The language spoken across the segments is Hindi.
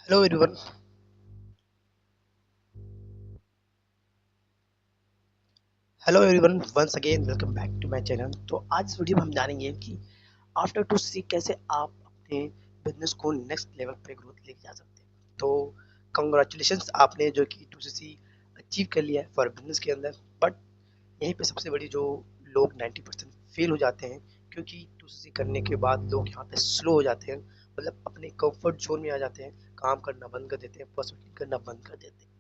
Hello everyone. Hello everyone, once again welcome back to my channel. तो आज इस वीडियो में हम जानेंगे कि आफ्टर टू सी कैसे आप अपने बिजनेस को नेक्स्ट लेवल पे ग्रोथ लेके जा सकते हैं। तो कंग्रेचुलेशंस, आपने जो कि टू सी अचीव कर लिया है फॉर बिजनेस के अंदर। बट यहीं पे सबसे बड़ी जो लोग 90% फेल हो जाते हैं, क्योंकि टू सी करने के बाद लोग यहाँ पे स्लो हो जाते हैं, मतलब अपने कंफर्ट जोन में आ जाते हैं, काम करना बंद कर देते हैं, पर्सुएट करना बंद कर देते हैं।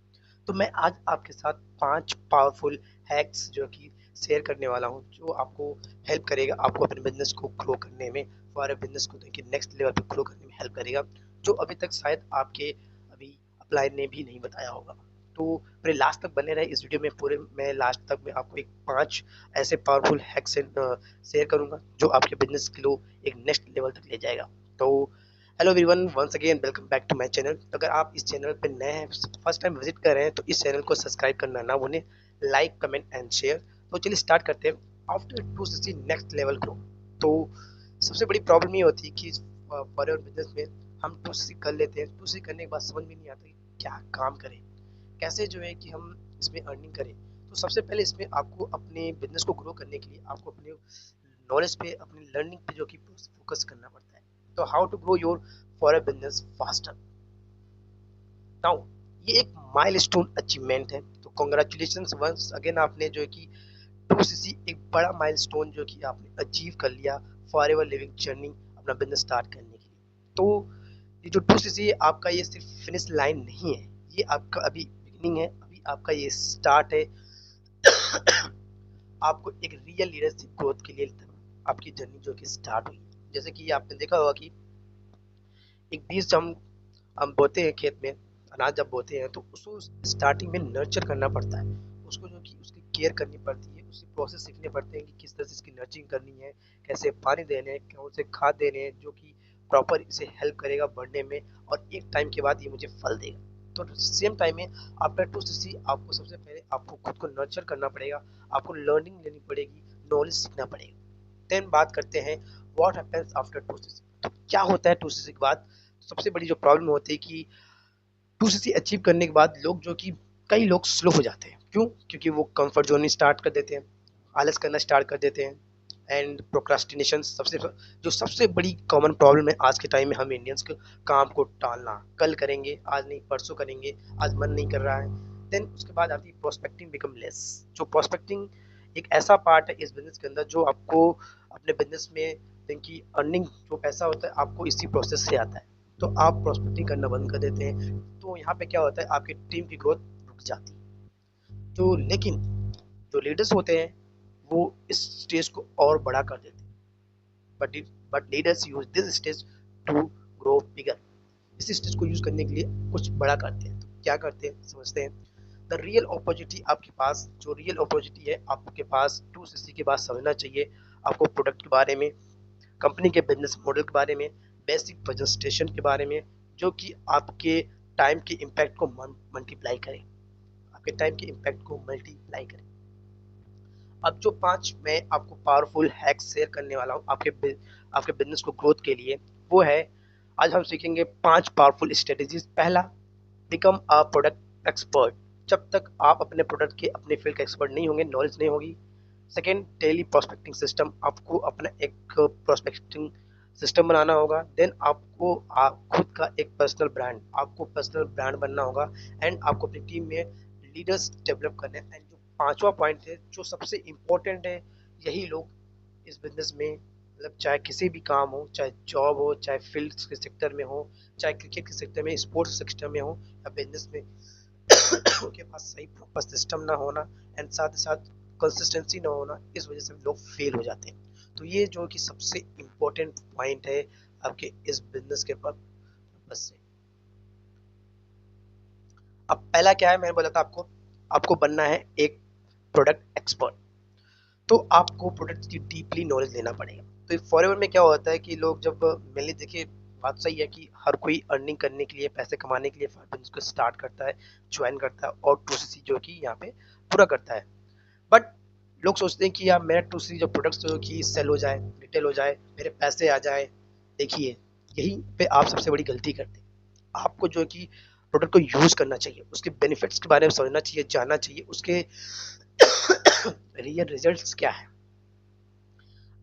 तो मैं आज आपके साथ 5 पावरफुल हैक्स जो कि शेयर करने वाला हूँ, जो आपको हेल्प करेगा, आपको अपने बिजनेस को ग्रो करने में, फॉर बिजनेस को देखिए नेक्स्ट लेवल पे ग्रो करने में हेल्प करेगा, जो अभी तक शायद आपके अभी अपलाइन ने भी नहीं बताया होगा। तो पूरे लास्ट तक बने रहे इस वीडियो में। पूरे मैं लास्ट तक मैं आपको एक 5 ऐसे पावरफुल हैक्स शेयर करूंगा, जो आपके बिजनेस को एक नेक्स्ट लेवल तक ले जाएगा। तो hello everyone, once again welcome back to my channel. अगर आप इस चैनल पे नए हैं, फर्स्ट टाइम विजिट कर रहे हैं, तो इस चैनल को सब्सक्राइब करना ना भूलें, लाइक कमेंट एंड शेयर। तो चलिए स्टार्ट करते हैं। आफ्टर टू सी नेक्स्ट लेवल ग्रो। तो सबसे बड़ी प्रॉब्लम ये होती है कि फॉर बिजनेस में हम टू सी कर लेते हैं, टू सी करने के बाद समझ में नहीं आता कि क्या काम करें, कैसे जो है कि हम इसमें अर्निंग करें। तो सबसे पहले इसमें आपको अपने बिजनेस को ग्रो करने के लिए आपको अपने नॉलेज पे, अपनी लर्निंग पे जो कि फोकस करना पड़ता है। तो how to grow your for a business faster. Now ये एक माइलस्टोन अचीवमेंट है, तो कॉन्ग्रेचुलेशंस वंस अगेन, आपने जो है कि टू सी एक बड़ा माइलस्टोन जो कि आपने अचीव कर लिया फॉर एवर लिविंग जर्नी, अपना बिजनेस स्टार्ट करने के लिए। तो ये जो टू सी है आपका, ये सिर्फ फिनिश लाइन नहीं है, ये आपका अभी बिगिनिंग है, अभी आपका ये स्टार्ट है। आपको एक रियल लीडरशिप ग्रोथ के लिए आपकी जर्नी जो कि स्टार्ट हुई। जैसे कि आपने देखा होगा कि एक बीज जब हम बोते हैं खेत में, अनाज जब बोते हैं, तो उसको स्टार्टिंग में नर्चर करना पड़ता है, उसको जो कि उसकी केयर करनी पड़ती है, उसके प्रोसेस सीखने पड़ते हैं कि किस तरह से इसकी नर्चरिंग करनी है, कैसे पानी देने हैं, कौन से खाद देने हैं, जो कि प्रॉपर इसे हेल्प करेगा बढ़ने में, और एक टाइम के बाद ये मुझे फल देगा। तो सेम टाइम में आफ्टर टू सी आपको सबसे पहले आपको खुद को नर्चर करना पड़ेगा, आपको लर्निंग लेनी पड़ेगी, नॉलेज सीखना पड़ेगा। देन बात करते हैं व्हाट हैपेंस आफ्टर टू सी। तो क्या होता है टू सी के बाद। सबसे बड़ी जो प्रॉब्लम होती है कि टू सी अचीव करने के बाद लोग जो कि कई लोग स्लो हो जाते हैं। क्यों? क्योंकि वो कंफर्ट जोन में स्टार्ट कर देते हैं, आलस करना स्टार्ट कर देते हैं, एंड प्रोक्रास्टिनेशन सबसे जो सबसे बड़ी कॉमन प्रॉब्लम है आज के टाइम में, हम इंडियंस को काम को टालना, कल करेंगे, आज नहीं परसों करेंगे, आज मन नहीं कर रहा है। देन उसके बाद आती है प्रोस्पेक्टिंग बिकम लेस। जो प्रोस्पेक्टिंग एक ऐसा पार्ट है इस बिजनेस के अंदर, जो आपको अपने बिजनेस में की अर्निंग, जो पैसा होता है, आपको इसी प्रोसेस से आता है। तो आप प्रोस्पेक्टिंग करना बंद कर देते हैं, तो यहाँ पे क्या होता है, आपकी टीम की ग्रोथ रुक जाती है। तो लेकिन जो लीडर्स होते हैं, वो इस स्टेज को और बड़ा कर देते हैं। But but leaders use this stage to grow bigger. इस स्टेज को यूज करने के लिए कुछ बड़ा करते हैं। तो क्या करते हैं समझते हैं। द रियल अपॉर्चुनिटी आपके पास, जो रियल अपॉर्चुनिटी है आपके पास टू सी के बाद समझना चाहिए। आपको प्रोडक्ट के बारे में, कंपनी के बिजनेस मॉडल के बारे में, बेसिक प्रेजेंटेशन के बारे में, जो कि आपके टाइम के इम्पैक्ट को मल्टीप्लाई करें, आपके टाइम के इम्पैक्ट को मल्टीप्लाई करें। अब जो 5 मैं आपको पावरफुल हैक्स शेयर करने वाला हूँ आपके बिजनेस को ग्रोथ के लिए, वो है, आज हम सीखेंगे 5 पावरफुल स्ट्रेटेजीज। पहला, बिकम अ प्रोडक्ट एक्सपर्ट। जब तक आप अपने प्रोडक्ट के, अपने फील्ड का एक्सपर्ट नहीं होंगे, नॉलेज नहीं होगी। Second, daily prospecting system. आपको अपना एक प्रोस्पेक्टिंग सिस्टम बनाना होगा। देन आपको खुद का एक पर्सनल ब्रांड, आपको पर्सनल ब्रांड बनना होगा। एंड आपको अपनी टीम में लीडर्स डेवलप करने हैं। एंड जो पांचवा पॉइंट है, जो सबसे इम्पोर्टेंट है, यही लोग इस बिजनेस में, मतलब चाहे किसी भी काम हो, चाहे जॉब हो, चाहे फील्ड के सेक्टर में हो, चाहे क्रिकेट के सेक्टर में, स्पोर्ट्स सेक्टर में हो, या बिजनेस में, उनके पास सही प्रॉपर सिस्टम ना होना, एंड साथ ही साथ कंसिस्टेंसी ना होना, इस वजह से लोग फेल हो जाते हैं। तो ये जो कि सबसे इम्पोर्टेंट पॉइंट है आपके इस बिजनेस के पर्पस से। अब पहला क्या है, मैंने बोला था आपको, आपको बनना है एक प्रोडक्ट एक्सपर्ट। तो आपको प्रोडक्ट की डीपली नॉलेज लेना पड़ेगा। तो फॉरएवर में क्या होता है कि लोग जब, मैंने देखिए, बात सही है कि हर कोई अर्निंग करने के लिए, पैसे कमाने के लिए बिजनेस को स्टार्ट करता है, ज्वाइन करता है, और टू सी जो कि यहाँ पे पूरा करता है। बट लोग सोचते हैं कि यार मेरा टू सी जो प्रोडक्ट्स जो कि सेल हो जाए, रिटेल हो जाए, मेरे पैसे आ जाए। देखिए, यही पे आप सबसे बड़ी गलती करते हैं। आपको जो है कि प्रोडक्ट को यूज करना चाहिए, उसके बेनिफिट्स के बारे में समझना चाहिए, जानना चाहिए, उसके रियल रिजल्ट्स क्या है,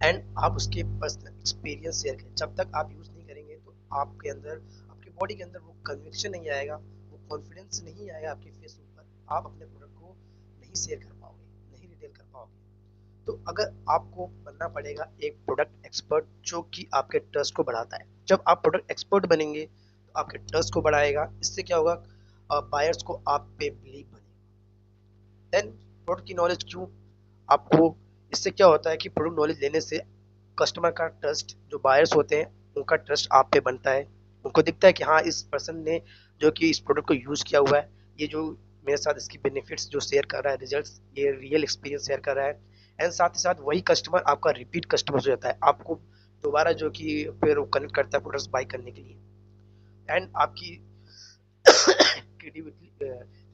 एंड आप उसके पर्सनल एक्सपीरियंस शेयर करें। जब तक आप यूज नहीं करेंगे तो आपके अंदर, आपकी बॉडी के अंदर वो कन्विक्शन नहीं आएगा, वो कॉन्फिडेंस नहीं आएगा आपके फेस ऊपर, आप अपने प्रोडक्ट को नहीं शेयर कर पाओगे, नहीं रिटेल कर पाओगे। तो अगर आपको बनना पड़ेगा एक प्रोडक्ट एक्सपर्ट जो कि आपके ट्रस्ट को बढ़ाता है। जब आप प्रोडक्ट एक्सपर्ट बनेंगे तो आपके ट्रस्ट को बढ़ाएगा, इससे क्या होगा, बायर्स को आप पे बिलीव बनेगा। देन प्रोडक्ट की नॉलेज क्यों आपको, इससे क्या होता है कि प्रोडक्ट नॉलेज लेने से कस्टमर का ट्रस्ट, जो बायर्स होते हैं उनका ट्रस्ट आप पे बनता है। उनको दिखता है कि हाँ, इस पर्सन ने जो कि इस प्रोडक्ट को यूज़ किया हुआ है, ये जो मेरे साथ इसकी बेनिफिट्स जो शेयर कर रहा है, रिजल्ट्स, ये रियल एक्सपीरियंस शेयर कर रहा है। एंड साथ ही साथ वही कस्टमर आपका रिपीट कस्टमर हो जाता है, आपको दोबारा जो कि फिर वो कनेक्ट करता है प्रोडक्ट्स बाई करने के लिए। एंड आपकी क्रेडिबिलिटी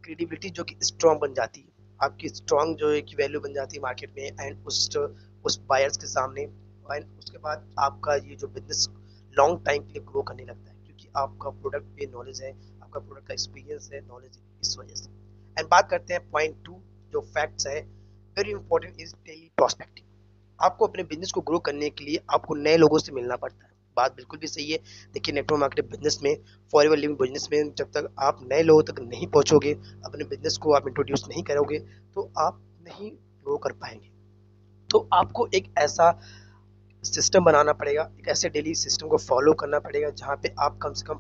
क्रेडिबिलिटी जो कि स्ट्रॉन्ग बन जाती है, आपकी स्ट्रॉन्ग जो है कि वैल्यू बन जाती है मार्केट में एंड उस बायर्स के सामने। एंड उसके बाद आपका ये जो बिजनेस लॉन्ग टाइम के लिए ग्रो करने लगता है, क्योंकि आपका प्रोडक्ट पे नॉलेज है, आपका प्रोडक्ट का एक्सपीरियंस है, नॉलेज, इस वजह से। एंड बात करते हैं पॉइंट 2, जो फैक्ट्स है, very important is daily prospecting. आपको अपने बिजनेस को ग्रो करने के लिए आपको नए लोगों से मिलना पड़ता है, बात बिल्कुल भी सही है। देखिए, नेटवर्क मार्केटिंग बिजनेस में, फॉरएवर लिविंग बिजनेस में, जब तक आप नए लोगों तक नहीं पहुंचोगे, अपने बिजनेस को आप इंट्रोड्यूस नहीं करोगे, तो आप नहीं ग्रो कर पाएंगे। तो आपको एक ऐसा सिस्टम बनाना पड़ेगा, एक ऐसे डेली सिस्टम को फॉलो करना पड़ेगा जहाँ पे आप कम से कम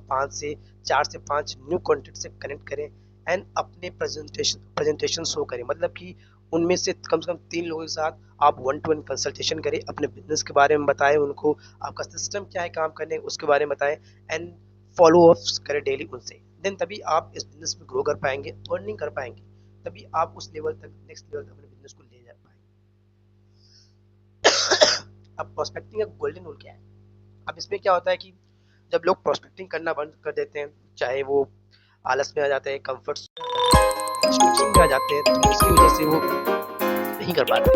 4 से 5 न्यू कंटेंट से कनेक्ट करें एंड अपने प्रेजेंटेशन शो करें। मतलब कि उनमें से कम 3 लोगों के साथ आप 1-to-1 कंसल्टेशन करें, अपने बिजनेस के बारे में बताएं उनको, आपका सिस्टम क्या है काम करने उसके बारे में बताएं, एंड फॉलो अप्स करें डेली उनसे। देन तभी आप इस बिजनेस में ग्रो कर पाएंगे, अर्निंग कर पाएंगे, तभी आप उस लेवल तक, नेक्स्ट लेवल तक अपने बिजनेस को ले जा पाएंगे। अब प्रोस्पेक्टिंग का गोल्डन रूल क्या है? अब इसमें क्या होता है कि जब लोग प्रोस्पेक्टिंग करना बंद कर देते हैं, चाहे वो आलस में आ जाते हैं, कंफर्ट डिस्ट्रक्शन में आ जाते हैं, तो इसकी वजह से वो नहीं कर पाते।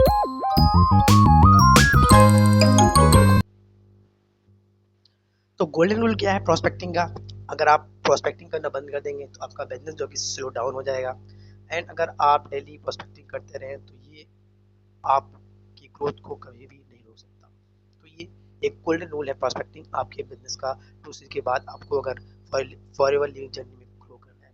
तो गोल्डन रूल क्या है प्रोस्पेक्टिंग का? अगर आप प्रोस्पेक्टिंग करना बंद कर देंगे तो आपका बिजनेस जो कि स्लो डाउन हो जाएगा। एंड अगर आप डेली प्रोस्पेक्टिंग करते रहें तो ये आपकी ग्रोथ को कभी भी नहीं रोक सकता। तो ये एक गोल्डन रूल है प्रोस्पेक्टिंग आपके बिजनेस का, तो उसके बाद आपको अगर फॉरएवर लिविंग जर्नी में ग्रो करना है।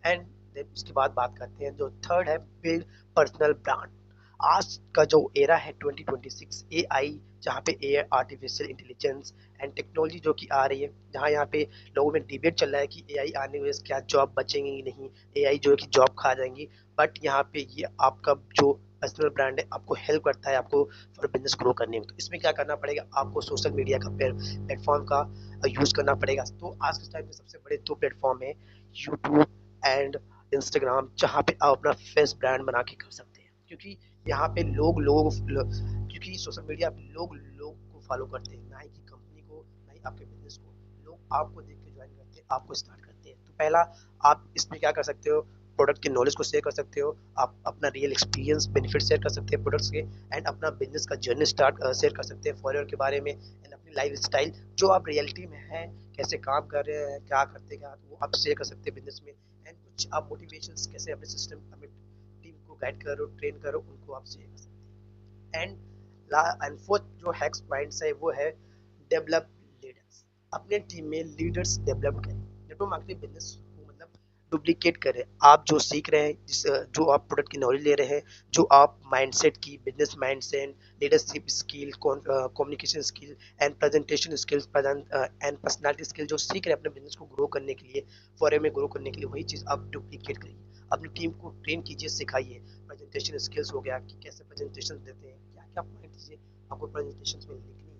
एंड देन उसके बाद बात करते हैं जो थर्ड है, बिल्ड पर्सनल ब्रांड। आज का जो एरा है 2026 एआई, जहाँ पे ए आर्टिफिशियल इंटेलिजेंस एंड टेक्नोलॉजी जो कि आ रही है, जहाँ यहाँ पे लोगों में डिबेट चल रहा है कि एआई आने की वजह से क्या जॉब बचेंगी कि नहीं, एआई जो है कि जॉब खा जाएंगी। बट यहाँ पे ये आपका जो पर्सनल ब्रांड है आपको हेल्प करता है आपको फॉर बिजनेस ग्रो करने में। तो इसमें क्या करना पड़ेगा, आपको सोशल मीडिया का प्लेटफॉर्म का यूज करना पड़ेगा। तो आज के टाइम में सबसे बड़े 2 प्लेटफॉर्म है, यूट्यूब एंड इंस्टाग्राम, जहाँ पे आप अपना फेस ब्रांड बना के कर सकते हैं। क्योंकि यहाँ पे क्योंकि सोशल मीडिया पे लोग को फॉलो करते हैं, ना ही कि कंपनी को, ना ही आपके बिजनेस को। लोग आपको देख के ज्वाइन करते हैं, आपको स्टार्ट करते हैं। तो पहला, आप इसमें क्या कर सकते हो, प्रोडक्ट के नॉलेज को शेयर कर सकते हो, आप अपना रियल एक्सपीरियंस बेनिफिट शेयर कर सकते हैं प्रोडक्ट्स के, एंड अपना बिजनेस का जर्नी शेयर कर सकते हैं फॉरएवर के बारे में, एंड अपनी लाइफ स्टाइल जो आप रियलिटी में है, कैसे काम कर रहे हैं, क्या करते हैं, वो आप शेयर कर सकते हैं बिजनेस में। एंड कुछ आप मोटिवेशंस कैसे अपने सिस्टम, अपने टीम को गाइड करो, ट्रेन करो, उनको आप शेयर कर सकते हैं। एंड फोर्थ जो हैक्स पॉइंट्स है वो है, डेवलप लीडर्स। अपने टीम में लीडर्स डेवलप करें। नेटवर्क मार्केटिंग बिजनेस को मतलब डुप्लीकेट करें। आप जो सीख रहे हैं, जो आप प्रोडक्ट की नॉलेज ले रहे हैं, जो आप माइंडसेट की, business mindset, leadership skill, communication skill and presentation skills, and personality skill जो सीख रहे हैं अपने बिजनेस को ग्रो करने के लिए, फॉरए में ग्रो करने के लिए, वही चीज़ आप डुप्लीकेट करिए। अपनी टीम को ट्रेन कीजिए, सिखाइए। प्रेजेंटेशन स्किल्स हो गया कि कैसे प्रेजेंटेशन देते हैं, क्या क्या पॉइंट दीजिए आपको प्रेजेंटेशन में लिखनी है।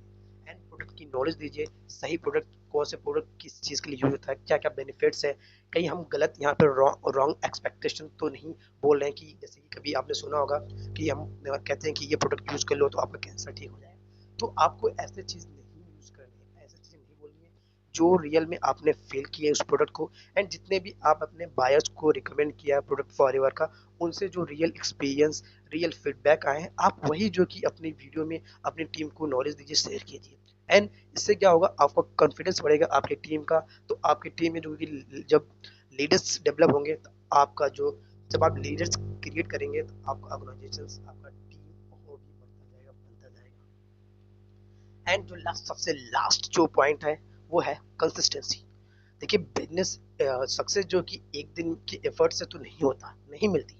एंड प्रोडक्ट की नॉलेज दीजिए, सही प्रोडक्ट, कौन से प्रोडक्ट किस चीज़ के लिए यूज होता है, क्या क्या बेनिफिट्स है। कहीं हम गलत यहाँ पे रॉन्ग एक्सपेक्टेशन तो नहीं बोल रहे हैं कि जैसे कि कभी आपने सुना होगा कि हम कहते हैं कि ये प्रोडक्ट यूज कर लो तो आपका कैंसर ठीक हो जाएगा। तो आपको ऐसे चीज़ नहीं यूज करनी है, ऐसे चीज़ नहीं बोलनी है जो रियल में आपने फेल किया है उस प्रोडक्ट को। एंड जितने भी आप अपने बायर्स को रिकमेंड किया है प्रोडक्ट फॉरएवर का, उनसे जो रियल एक्सपीरियंस, रियल फीडबैक आए हैं, आप वही जो कि अपनी वीडियो में अपनी टीम को नॉलेज दीजिए, शेयर कीजिए। एंड इससे क्या होगा, आपका कॉन्फिडेंस बढ़ेगा आपकी टीम का। तो आपकी टीम में जो कि जब लीडर्स डेवलप होंगे तो आपका जो, जब आप लीडर्स क्रिएट करेंगे तो आपका ऑर्गेनाइजेशन, आपका टीम और भी बढ़ता जाएगा, बनता जाएगा। एंड जो लास्ट, सबसे लास्ट जो पॉइंट है वो है कंसिस्टेंसी। देखिए बिजनेस सक्सेस जो कि एक दिन की एफर्ट से तो नहीं होता, नहीं मिलती,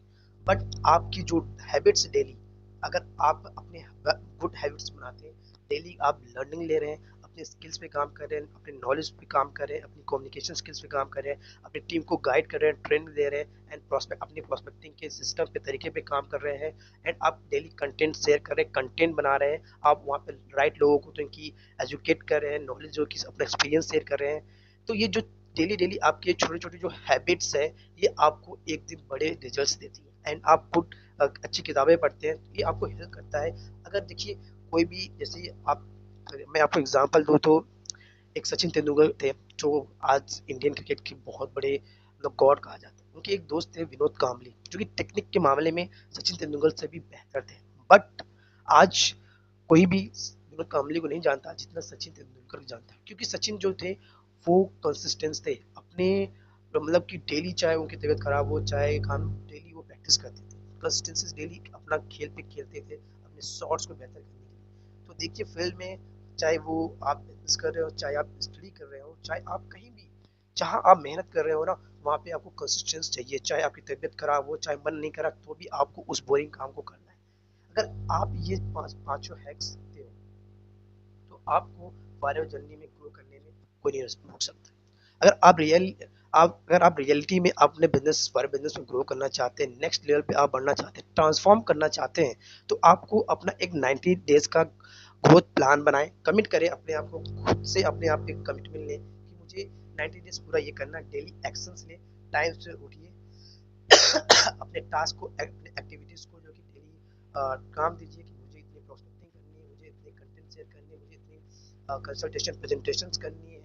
बट आपकी जो हैबिट्स डेली, अगर आप अपने गुड हैबिट्स बनाते हैं, डेली आप लर्निंग ले रहे हैं, अपने स्किल्स पे काम कर रहे हैं, अपने नॉलेज पे काम कर रहे हैं, अपनी कम्युनिकेशन स्किल्स पे काम कर रहे हैं, अपनी टीम को गाइड कर रहे हैं, ट्रेनिंग दे रहे हैं, एंड प्रोस्पेक्ट अपनी प्रोस्पेक्टिंग के सिस्टम पे, तरीके पे काम कर रहे हैं, एंड आप डेली कंटेंट शेयर कर रहे हैं, कंटेंट बना रहे हैं, आप वहाँ पे राइट लोगों को तो इनकी एजुकेट कर रहे हैं, नॉलेज जो कि अपना एक्सपीरियंस शेयर कर रहे हैं। तो ये जो डेली डेली आपके छोटे छोटे जो हैबिट्स है, ये आपको एक दिन बड़े रिजल्ट्स देती है। एंड आप खुद अच्छी किताबें पढ़ते हैं, ये आपको हेल्प करता है। अगर देखिए कोई भी, जैसे आप, मैं आपको एग्जांपल दूं तो एक सचिन तेंदुलकर थे, जो आज इंडियन क्रिकेट के बहुत बड़े मतलब गॉड कहा जाता है। उनके एक दोस्त थे विनोद कांबली, जो कि टेक्निक के मामले में सचिन तेंदुलकर से भी बेहतर थे। बट आज कोई भी विनोद कांबली को नहीं जानता जितना सचिन तेंदुलकर को जानता है, क्योंकि सचिन जो थे वो कंसिस्टेंस थे अपने, मतलब कि डेली चाहे उनकी तबीयत खराब हो, चाहे खान, डेली वो प्रैक्टिस करते थे, कंसिस्टेंसी डेली अपना खेल पे खेलते थे, अपने शॉट्स को बेहतर करने के लिए। तो देखिए फील्ड में, चाहे वो आप बिजनेस कर रहे हो, चाहे आप स्टडी कर रहे हो, चाहे आप कहीं भी, जहाँ आप मेहनत कर रहे हो ना, वहाँ पे आपको कंसिस्टेंस चाहिए। चाहे आपकी तबीयत खराब हो, चाहे मन नहीं करा, तो भी आपको उस बोरिंग काम को करना है। अगर आप ये पांचों हैक्स सीखते हो तो आपको फॉरएवर जर्नी में ग्रो करने में कोई नहीं रोक सकता। अगर आप रियल आप अगर आप रियलिटी में अपने बिजनेस, फॉरएवर बिजनेस में ग्रो करना चाहते हैं, नेक्स्ट लेवल पे आप बढ़ना चाहते हैं, ट्रांसफॉर्म करना चाहते हैं, तो आपको अपना एक 90 डेज का ग्रोथ प्लान बनाएं, कमिट करें अपने आप को, खुद से अपने आप पे कमिटमेंट लें कि मुझे 90 डेज पूरा ये करना, डेली एक्शंस लें, टाइम से उठिए, अपने टास्क को, अपने एक्टिविटीज को जो कि डेली काम दीजिए कि मुझे इतनी प्रोस्पेक्टिंग करनी है, मुझे इतने कंटेंट शेयर करने हैं, मुझे इतनी कंसल्टेशन प्रेजेंटेशंस करनी है।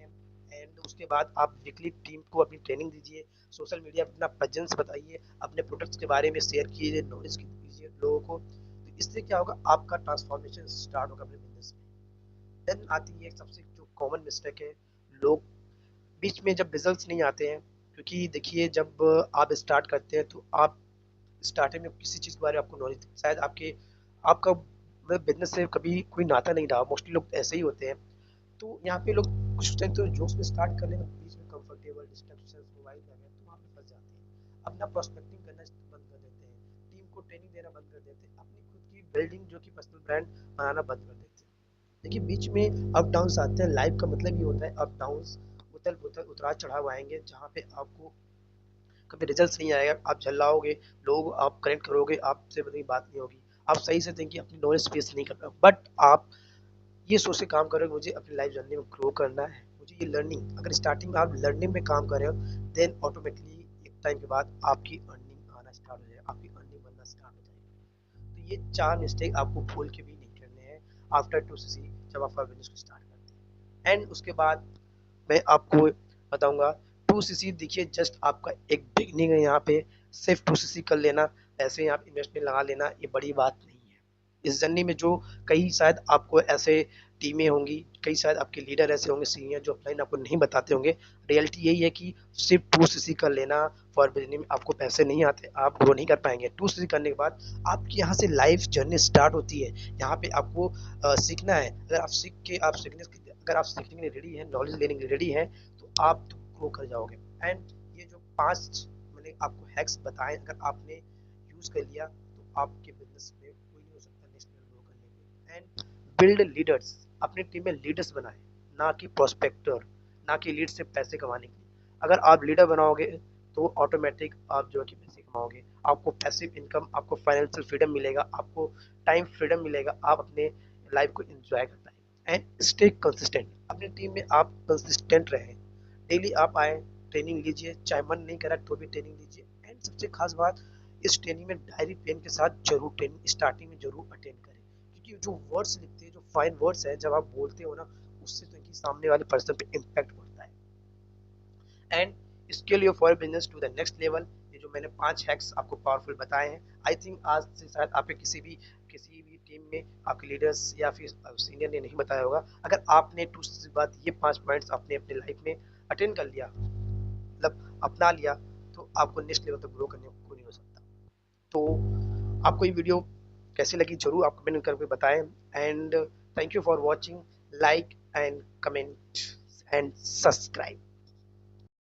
एंड उसके बाद आप वीकली टीम को अपनी ट्रेनिंग दीजिए, सोशल मीडिया अपना प्रेजेंस बताइए, अपने प्रोडक्ट्स के बारे में शेयर कीजिए, नॉलेज कीजिए लोगों को। तो इससे क्या होगा, आपका ट्रांसफॉर्मेशन स्टार्ट होगा अपने बिजनेस में। देन आती है सबसे जो कॉमन मिस्टेक है, लोग बीच में जब रिजल्ट्स नहीं आते हैं, क्योंकि देखिए जब आप स्टार्ट करते हैं तो आप स्टार्टिंग में किसी चीज़ के बारे में आपको नॉलेज, शायद आपके, आपका मतलब बिजनेस से कभी कोई नाता नहीं रहा, मोस्टली लोग ऐसे ही होते हैं। तो यहाँ पे लोग कुछ टाइम तो जोश में स्टार्ट कर लेंगे, बीच में कंफर्टेबल डिस्ट्रैक्शंस, मोबाइल वगैरह, तो वहाँ पे फंस जाते हैं, अपना प्रोस्पेक्टिंग करना बंद कर देते हैं, टीम को ट्रेनिंग देना बंद कर देते हैं, अपनी खुद की बिल्डिंग जो कि पर्सनल ब्रांड बनाना बंद कर देते हैं। देखिए बीच में अप डाउन्स आते हैं, लाइफ का मतलब ये होता है अप डाउन्स, उतल उतल उतराव चढ़ाव आएंगे, जहाँ पे आपको कभी रिजल्ट नहीं आएगा, आप झल्लाओगे, लोग आप कनेक्ट करोगे, आपसे बड़ी बात नहीं होगी, आप सही से थिंकिंग अपनी नॉलेज स्पेस नहीं कर पाओ। बट आप ये सोच के काम करोगे मुझे अपनी लाइफ जर्नी में ग्रो करना है, मुझे ये लर्निंग, अगर स्टार्टिंग में आप लर्निंग में काम कर रहे हो, देन ऑटोमेटिकली एक टाइम के बाद आपकी अर्निंग आना स्टार्ट हो जाएगा, आपकी अर्निंग बनना स्टार्ट हो जाएगी। तो ये चार मिस्टेक आपको भूल के भी नहीं करने हैं आफ्टर 2cc, जब आप बिजनेस को स्टार्ट करते हैं। एंड उसके बाद मैं आपको बताऊंगा 2cc, देखिए जस्ट आपका एक बिगनिंग है, यहाँ पे सिर्फ 2cc कर लेना, ऐसे ही आप इन्वेस्टमेंट लगा लेना, ये बड़ी बात नहीं है। इस जर्नी में जो कई शायद आपको ऐसे टीमें होंगी, कई शायद आपके लीडर ऐसे होंगे सीनियर, जो ऑफलाइन आपको नहीं बताते होंगे, रियलिटी यही है कि सिर्फ 2cc कर लेना फॉर बिजनेस में आपको पैसे नहीं आते, आप ग्रो नहीं कर पाएंगे। 2cc करने के बाद आपकी यहाँ से लाइफ जर्नी स्टार्ट होती है। यहाँ पे आपको सीखना है, अगर आप सीख के आप सीखने, अगर आप सीखने के लिए रेडी हैं, नॉलेज लेने के लिए रेडी हैं, तो आप ग्रो कर जाओगे। एंड ये जो 5 मैंने आपको हैक्स बताए, अगर आपने यूज कर लिया तो आपके बिजनेस में कोई नहीं हो सकता नेक्स्ट लेवल ग्रो करने में। एंड बिल्ड लीडर्स, अपनी टीम में लीडर्स बनाए, ना कि प्रोस्पेक्टर, ना कि लीड से पैसे कमाने के लिए। अगर आप लीडर बनाओगे तो ऑटोमेटिक आप जो है कि पैसे कमाओगे, आपको पैसिव इनकम, आपको फाइनेंशियल फ्रीडम मिलेगा, आपको टाइम फ्रीडम मिलेगा, आप अपने लाइफ को एंजॉय कर पाएंगे। एंड स्टे कंसिस्टेंट, अपनी टीम में आप कंसिस्टेंट रहें, डेली आप आए, ट्रेनिंग लीजिए, चाहे मन नहीं करा तो भी ट्रेनिंग लीजिए। एंड सबसे खास बात, इस ट्रेनिंग में डायरी पेन के साथ जरूर ट्रेनिंग स्टार्टिंग में जरूर अटेंड करें, क्योंकि जो वर्ड्स लिखते हैं, जो फाइन वर्ड्स है, जब आप बोलते हो ना, उससे तो सामने वाले पर्सन पे इम्पैक्ट पड़ता है। And scale your for business to the next level, ये जो मैंने 5 हैक्स आपको पावरफुल बताए हैं, आई थिंक आज से शायद आपके किसी भी किसी भी टीम में आपके लीडर्स या फिर सीनियर ने नहीं बताया होगा। अगर आपने दूसरी बात ये 5 पॉइंट्स आपने अपने लाइफ में अटेंड कर लिया, मतलब अपना लिया, तो आपको नेक्स्ट लेवल तक ग्रो करने को नहीं हो सकता। तो आपको ये वीडियो कैसी लगी जरूर आप कमेंट करके बताएं। And thank you for watching, like and comment and subscribe.